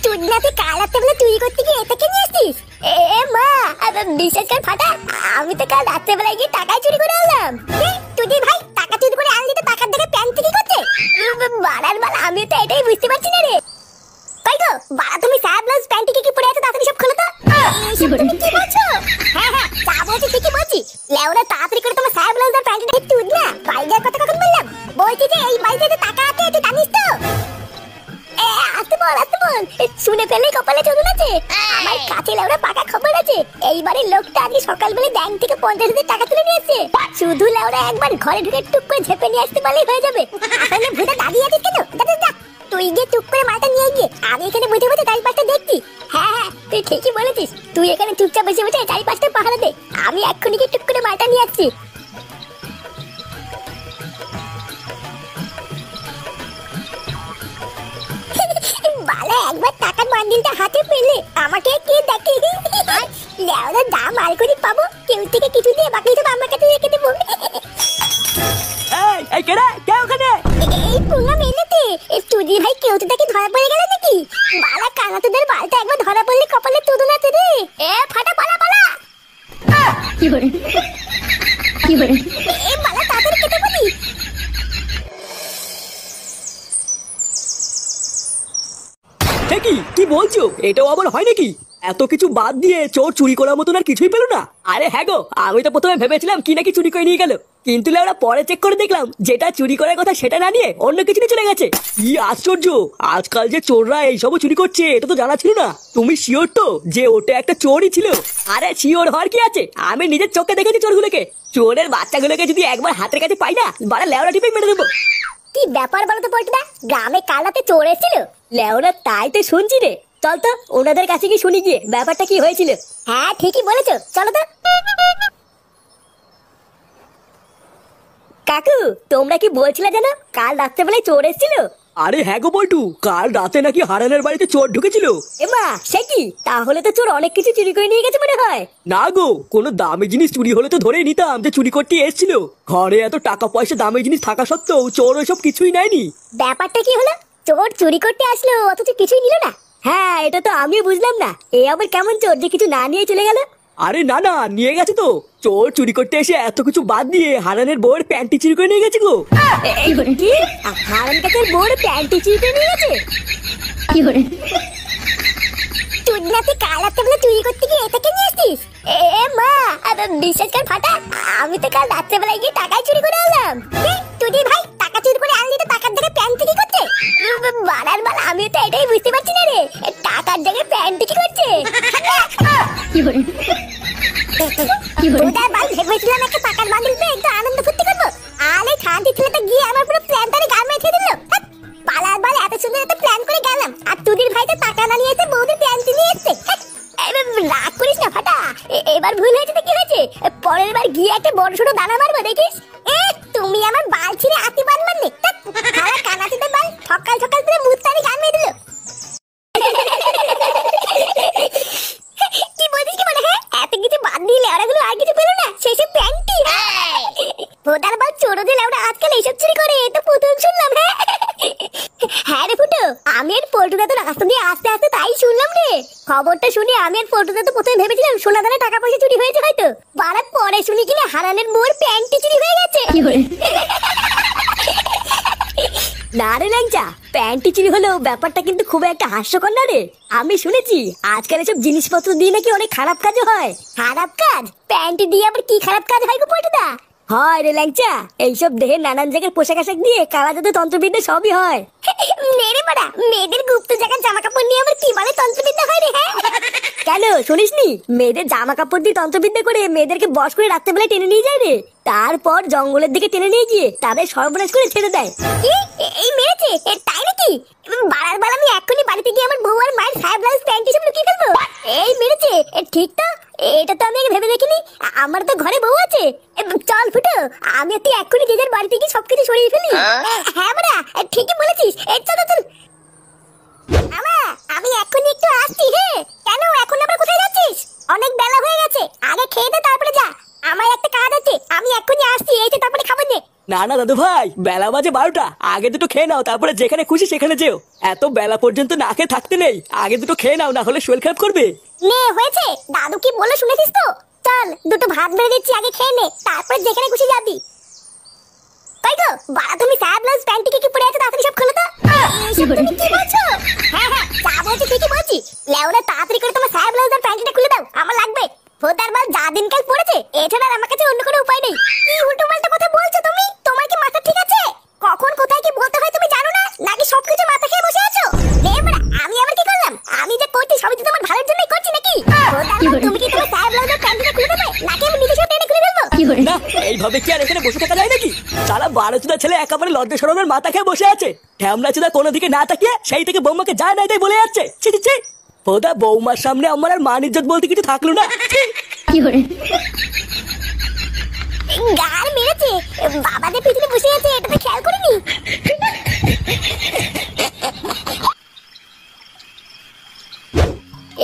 চুদনাতে কাল রাত্রে চুরি করতে গিয়ে এটাকে নিয়ে আসছিস? এ মা, বিশেষ করে ফাটা, আমি তো কাল রাত্রেবেলায় গিয়ে টাকায় চুরি করে আনলাম। তুই ভাই টাকা চুরি করে আনলি তো টাকার দেখে প্যান্ট কি করছে? বাড়ার বাল, আমি তো এটাই বুঝতে পারছি না রে। তাই তো বাড়া, তুমি স্যার ব্লাউজ প্যান্ট কি পরে আছো? তাড়াতাড়ি সব খোলো তো। তুমি কি বলছো? হ্যাঁ হ্যাঁ, যা বলছি ঠিকই বলছি। লেওরা তাড়াতাড়ি করে তোমার স্যার ব্লাউজ আর প্যান্টটা একটু উঠনা। বাইরের কথা কখন বললাম? বলছি যে এই বাড়িতে টাকা আছে, তুই জানিস তো? শুনে ফেললেই কপালে চলুন আছে। আমার কাছে লেওরা পাকা খবর আছে। এইবারের লোকটা আজকে সকালবেলা ব্যাংক থেকে 50,000 টাকা তুলে নিয়ে এসেছে। শুধু লেওরা একবার ঘরে ঢুকে টুক করে ঝেপে নিয়ে আসতে পারলেই হয়ে যাবে। আসলে ভূতা দাঁড়িয়ে আছিস কেন? তুই গিয়ে টুক করে মালটা নিয়ে গিয়ে, আমি এখানে বসে বসে চারিপাশটা দেখছি। হ্যাঁ হ্যাঁ, তুই ঠিকই বলেছিস। তুই এখানে চুপচাপ বসে বসে চারিপাশটা পাহারা দে, আমি এক্ষুনি গিয়ে টুক করে মালটা নিয়ে আসছি। বালা, একবার টাকার বান্ডিলটা হাতে পেলে আমাকে কে দেখে? লেওরা দাম আর করে পাবো, কেউ থেকে কিছু দিয়ে বাকি সব আমার কাছে রেখে দেবো। এই কেডা কে ওখানে? এই পুঙ্গা মেলেতে চুদি ভাই, কেউ তো তাকে ধরা পড়ে গেল নাকি? বালা, কানাতোদের বালটা একবার ধরা পড়লে কপালে তুদু না রে। এ ফাটা, পালা পালা। কি করে এ বালা, তাড়াতাড়ি কেটে বলি। কি বলছো? এটাও আবার হয় নাকি? এত কিছু বাদ দিয়ে চোর চুরি করার মতন আর কিছুই পেলো না? আরে হ্যাঁ গো, আমি তো প্রথমে ভেবেছিলাম কি নাকি চুরি করে নিয়ে গেল, কিন্তু ওরা পরে চেক করে দেখলাম যেটা চুরি করার কথা সেটা না নিয়ে অন্য কিছু নিয়ে চলে গেছে। কি আশ্চর্য! আজকাল যে চোররা এইসব চুরি করছে এটা তো জানা ছিল না। তুমি শিওর তো যে ওটা একটা চোরই ছিল? আরে শিওর হওয়ার কি আছে, আমি নিজের চোখে দেখেছি চোরগুলোকে। চোরের বাচ্চাগুলোকে যদি একবার হাতের কাছে পাই না, বাড়া লেওরা টিপে মেরে দেবো। কি ব্যাপার বলো তো পল্টুদা, গ্রামে কাল রাতে চোর এসেছিল? লেওরা তাই তো শুনছি রে। চল তো ওনাদের কাছে কি শুনি গিয়ে ব্যাপারটা কি হয়েছিল। হ্যাঁ ঠিকই বলেছো, চলো তো। কাকু, তোমরা কি বলছিলে জানো কাল রাত্রেবেলায় চোর এসেছিল? আরে হ্যাঁ গো বল্টু, কাল রাতে নাকি হারানের বাড়িতে চোর ঢুকেছিল। এমা, সে কি? তাহলে তো চোর অনেক কিছু চুরি করে নিয়ে গেছে মনে হয়। না গো, কোনো দামি জিনিস চুরি হলে তো ধরেই নিতাম যে চুরি করতে এসেছিল। ঘরে এত টাকা পয়সা দামি জিনিস থাকা সত্ত্বেও চোর ওইসব কিছুই নেয়নি। ব্যাপারটা কি হলো? চোর চুরি করতে আসলো অথচ কিছুই নিল না? হ্যাঁ, এটা তো আমিও বুঝলাম না। এ আবার কেমন চোর যে কিছু না নিয়ে চলে গেল? আরে না না, নিয়ে গেছে তো। চোর চুরি করতে এসে এত কিছু বাদ দিয়ে হারানের বউয়ের প্যান্টি চুরি করে নিয়ে গেছে গো। কি? হারান কাকার বউয়ের প্যান্টি চুরি করে নিয়ে গেছে? কি করে? চুদনাতে কাল রাত্রেবেলা চুরি করতে গিয়ে এটাকে নিয়ে আসছিস? এ মা, বিশেষ করে ফাটা, আমি তো কাল রাত্রেবেলায় গিয়ে টাকায় চুরি করে আনলাম। তুই ভাই টাকা চুরি করে আনলি তো টাকার দেখে প্যান্ট কি করছে? বাড়ার বাল, আমি তো এটাই বুঝতে পারছি না রে। টাকার দেখে প্যান্ট কি করছে? কি করে? ভেবেছিলাম একটা টাকার বান্ডিল পেয়ে একটু আনন্দ ফুর্তি করবো, আরে খানটি ছেলেটা গিয়ে আমার পুরো প্ল্যানটারে গাল মেরে দিল। পালার বাল, এত সুন্দর একটা প্ল্যান করে গেলাম আর তুদির ভাই তো টাকা না নিয়ে এসে বৌদির প্যান্ট নিয়ে এসছে। রাগ করিস না ফাটা, এবার ভুল হয়েছে তো কি হয়েছে? পরের বার গিয়ে একটা বড় ছোট দানা মারবো, দেখিস। তুমি আমার বাল ছিঁড়ে আতি বান মারলে, কানাতিতে বাল সকাল সকাল তুলে মুস্তানি গান মেরে দিল। কি বলছিস কি মনে হয়? এত কিছু বাদ দিয়ে লেওড়াগুলো আর কিছু পেলো না, সেসব প্যান্টি। ভোটার বাল চোরদের লেওড়া আজকাল এইসব চুরি করে, তো প্রথম শুনলাম। হ্যাঁ রে ফুটো, আমি আর পল্টুদা তো রাস্তা দিয়ে আস্তে আস্তে তাই শুনলাম রে। খবরটা শুনে আমি আর পল্টুদা তো প্রথমে ভেবেছিলাম সোনা দানা টাকা পয়সা চুরি হয়েছে হয়তো, বাড়া পরে শুনি কিনা হারানের বউয়ের প্যান্টি চুরি হয়ে গেছে। না রে ল্যাংচা, প্যান্টি চুরি হলেও ব্যাপারটা কিন্তু খুব একটা হাস্যকর না রে। আমি শুনেছি আজকাল এসব জিনিসপত্র দিয়ে নাকি অনেক খারাপ কাজও হয়। খারাপ কাজ? প্যান্টি দিয়ে আবার কি খারাপ কাজ হয় গো পল্টুদা? হয় রে ল্যাংচা, এইসব দেহে নানান জায়গার পোশাক আশাক দিয়ে কালা জাদু তন্ত্রবিদ্যা সবই হয়। মেরে মারা, মেয়েদের গুপ্ত জায়গার জামা কাপড় নিয়ে আবার কি বলে তন্ত্রবিদ্যা হয় রে? হ্যাঁ কেন শুনিসনি? মেয়েদের জামা কাপড় দিয়ে তন্ত্রবিদ্যা করে মেয়েদেরকে বশ করে রাত্রেবেলায় টেনে নিয়ে যায় রে, তারপর জঙ্গলের দিকে টেনে নিয়ে গিয়ে তাদের সর্বনাশ করে ছেড়ে দেয়। এই মেরেছে? তাই নাকি? বাড়ার বাল, আমি এক্ষুনি বাড়িতে গিয়ে আমার বউ আর মায়ের সাহেব ব্লাউজ প্যান্ট সব লুকিয়ে ফেলবো। এই মেরেছে? ঠিক তো, এটা তো আমি আগে ভেবে দেখিনি। আমার তো ঘরে বউ আছে। চল ফুটো, আমি তুই এক্ষুনি যে যার বাড়িতে গিয়ে সবকিছু সরিয়ে ফেলি। হ্যাঁ মারা, ঠিকই বলেছিস। চল চল। আমি এক্ষুনি একটু আসছি। কেন এখন আবার কোথায় যাচ্ছিস? অনেক বেলা হয়ে গেছে, আগে খেয়ে দে তারপরে যা। আমার একটা কাজ আছে, আমি এক্ষুনি আসছি, এই তো তারপরে খাবার দে। না না না দাদু ভাই, বেলা বাজে 12টা, আগে দুটো খেয়ে নাও, তারপরে যেখানে খুশি সেখানে যেও। এত বেলা পর্যন্ত না খেয়ে থাকতে নেই, আগে দুটো খেয়ে নাও, না হলে শরীর খারাপ করবে। নে হয়েছে, দাদু কি বললো শুনেছিস তো? চল দুটো ভাত বেড়ে দিচ্ছি, আগে খেয়ে নে, তারপরে যেখানে খুশি যাবি। তাই তো বাড়া, তুমি স্যার ব্লাউজ প্যান্টকে কি পরে আছো, তাড়াতাড়ি সব খোলো তো। এইসব তুমি কি বলছো? হ্যাঁ হ্যাঁ, যা বলছি ঠিকই বলছি। লেওরা তাড়াতাড়ি করে তোমার স্যার ব্লাউজ আর প্যান্টটা খুলে দাও, আমার লাগবে। ভোদার বাল যা দিনকাল পড়েছে, এছাড়া আর আমার কাছে অন্য কোনো উপায় নেই। কি উল্টো পাল্টা কথা বলছো তুমি? তোমার কি মাথা ঠিক আছে? কখন কোথায় কি বলতে হয় তুমি জানো না, নাকি সবকিছু মাথা খেয়ে বসে আছো? নে বাড়া, আমি আবার কি করলাম? আমি যা করছি সবই তো তোমার ভালোর জন্যই করছি নাকি? ভোদার বাল, তুমি কি তোমার স্যার ব্লাউজ আর প্যান্টটা খুলে দেবে, নাকি আমি নিজে সব টেনে খুলে দেবো? না, এইভাবে কি আর এখানে বসে থাকা যায় নাকি? সারা 12 ছেলে একেবারে লজ্জা শরমের মাথা খেয়ে বসে আছে। ঢ্যামনা চুদা কোনো দিকে না তাকিয়ে সেই থেকে বৌমাকে যা নাই তাই বলে যাচ্ছে। ছি ছি ছি, ওদা বৌমার সামনে আমার আর মান ইজ্জত বলতে কিছু থাকলো না। গার মেরেছে, বাবাদের পিছনে বসে আছে, এটা তো খেয়াল করিনি।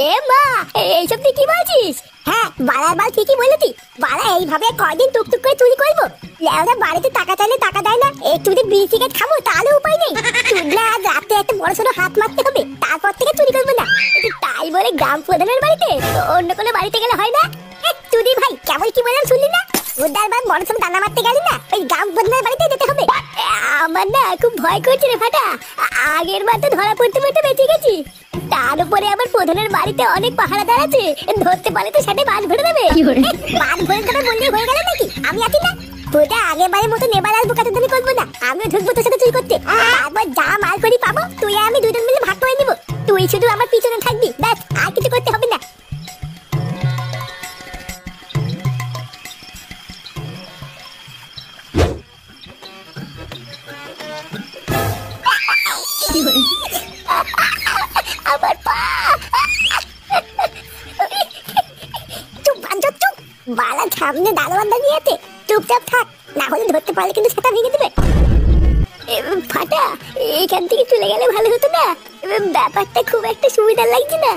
এ মা, এইসব তুই কি বলছিস? হ্যাঁ বাড়ার বাল ঠিকই বলেছি। বাড়া এইভাবে কয়দিন টুকটুক করে চুরি করবো? লেওরা বাড়িতে টাকা চাইলে টাকা দেয় না, একটু যদি বিড়ি সিগারেট খাবো তাহলে উপায় নেই। চুদনা আজ রাতে একটা বড় সড়ো হাত মারতে হবে, তারপর থেকে চুরি করবো না। তাই বলে গ্রাম প্রধানের বাড়িতে, অন্য কোনো বাড়িতে গেলে হয় না? তুই ভাই কেমন কি বললাম শুনলি না? উদার বার বড় সড়ো দানা মারতে গেলি না, ওই গ্রাম প্রধানের বাড়িতে যেতে হবে। আমার না খুব ভয় করছে রে ফাটা, আগের বার তো ধরা পড়তে পড়তে বেঁচে গেছি, তার উপরে আবার প্রধানের বাড়িতে অনেক পাহারাদার আছে, ধরতে পারলে তো সাথে বাদ ভরে দেবে। বাদ ভরে দেবে বললেই হয়ে গেল নাকি? আমি আছি না, তোটা আগের বারের মতো নেবার আসবো, কাছে তুমি করবো না, আমিও ঢুকবো তোর সাথে চুরি করতে। তারপর যা মাল করি পাবো, তুই আর আমি দুজন মিলে ভাগ করে নিবো। তুই শুধু আমার পিছনে থাকবি, ব্যাস, আর কিছু করতে হবে না। আমার পা, চুপ বাঞ্চো চুপ, বালা সামনে দারোয়ান দাঁড়িয়ে আছে, চুপচাপ থাক, না হলে ধরতে পারলে কিন্তু সেটা ভেঙে দেবে। ফাটা, এইখান থেকে চলে গেলে ভালো হতো না? ব্যাপারটা খুব একটা সুবিধা লাগছে না।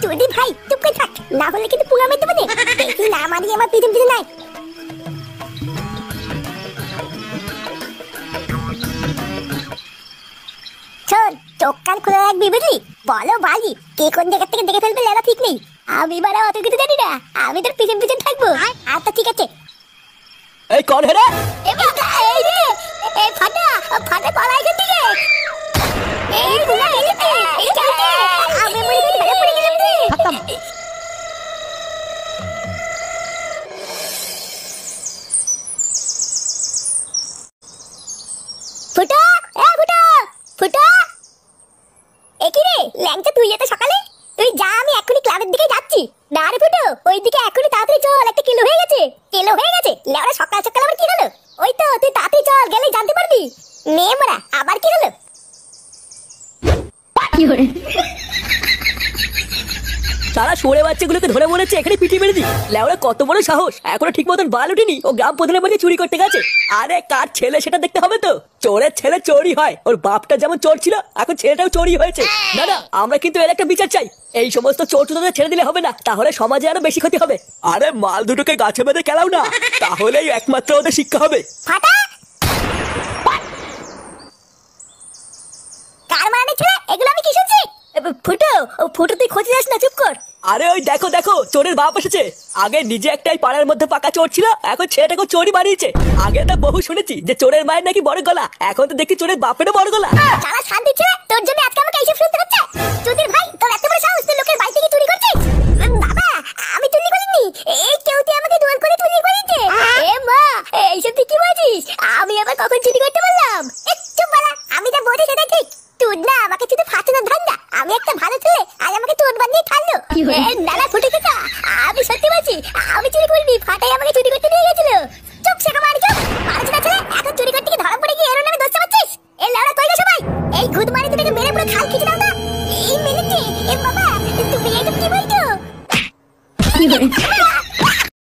যদি ভাই চুপ করে থাক, না হলে কিন্তু পুঙ্গা মেরে দেবে। দেখি না মারিয়ে আমার পিছন পিছন নাই। শোন, চোখ কান খুলে রাখবি বুঝলি? বলো বালি, কে কোন জায়গা থেকে দেখে ফেলবে লেলা ঠিক নেই। আমি বারা অত কিছু জানি না, আমি তোর পিছন পিছন থাকবো। আচ্ছা ঠিক আছে। এই কোন হে রে? এ বাবা, এই রে, এই ফাটা, ফাটা পালা এখান থেকে। এই বুলা এলিতে, এই চাইতে, আমি মরে গেছি, ধরে পড়ে গেলাম রে। ফুটা, এ ফুটা, ফুটা। এ কি রে, ল্যাংচা তুই এত সকালে? তুই যা, আমি এখনই ক্লাবের দিকে যাচ্ছি। না রে ফুটো, ওইদিকে এখনই তাড়াতাড়ি চল, একটা কিলো হয়ে গেছে। কিলো হয়ে গেছে? লেওরা সকাল সকাল আবার কি হলো? ওই তো, তুই তাড়াতাড়ি চল, গেলেই জানতে পারবি। নে মোরা, আবার কি হলো? সারা সরে বাচ্চাগুলোকে ধরে মনে হচ্ছে এখানে পিটিয়ে মেরে দি। লেওরা কত বড় সাহস, এখনো ঠিক মতন বাল উঠিনি, ও গ্রাম প্রধানের বাড়ি চুরি করতে গেছে। আরে কার ছেলে সেটা দেখতে হবে তো। চোরের ছেলে চোরই হয়, ওর বাপটা যেমন চোর ছিল, এখন ছেলেটাও চোরই হয়েছে। না না, আমরা কিন্তু এর একটা বিচার চাই। এই সমস্ত চোর চোরদের ছেড়ে দিলে হবে না, তাহলে সমাজে আরো বেশি ক্ষতি হবে। আরে মাল দুটোকে গাছে বেঁধে খেলাও না, তাহলেই একমাত্র ওদের শিক্ষা হবে। ফাটা, কার মানে ছেলে, এগুলো আমি কি শুনছি? ফুটো, ফুটো তুই খোঁজে যাস না, চুপ কর। আরে ওই দেখো দেখো, চোরের বাপ এসেছে। আগে নিজে একটাই পাড়ার মধ্যে পাকা চোর ছিল, এখন ছেলেটাকে চোরই বানিয়েছে। আগে তো বহু শুনেছি যে চোরের মায়ের নাকি বড় গলা, এখন তো দেখি চোরের বাপেরও বড় গলা। সারা শান্তি ছেলে, তোর জন্য আজকে আমাকে এইসব শুনতে হচ্ছে। চুদির ভাই, তোর এত বড় সাহস, তুই লোকের বাড়ি থেকে চুরি করছিস? বাবা, আমি চুরি করিনি, এই কেউ তুই আমাকে দোল করে চুরি করেছে। এ মা, এইসব তুই কি বলছিস? আমি আবার কখন চুরি করতে বললাম? চুপ বালা, আমি যা বলছি সেটা ঠিক। তুই না আমাকে শুধু ফাঁসানোর ধান্দা, আমি একটা ভালো ছেলে আর আমাকে চোর বানিয়ে ছাড়লো।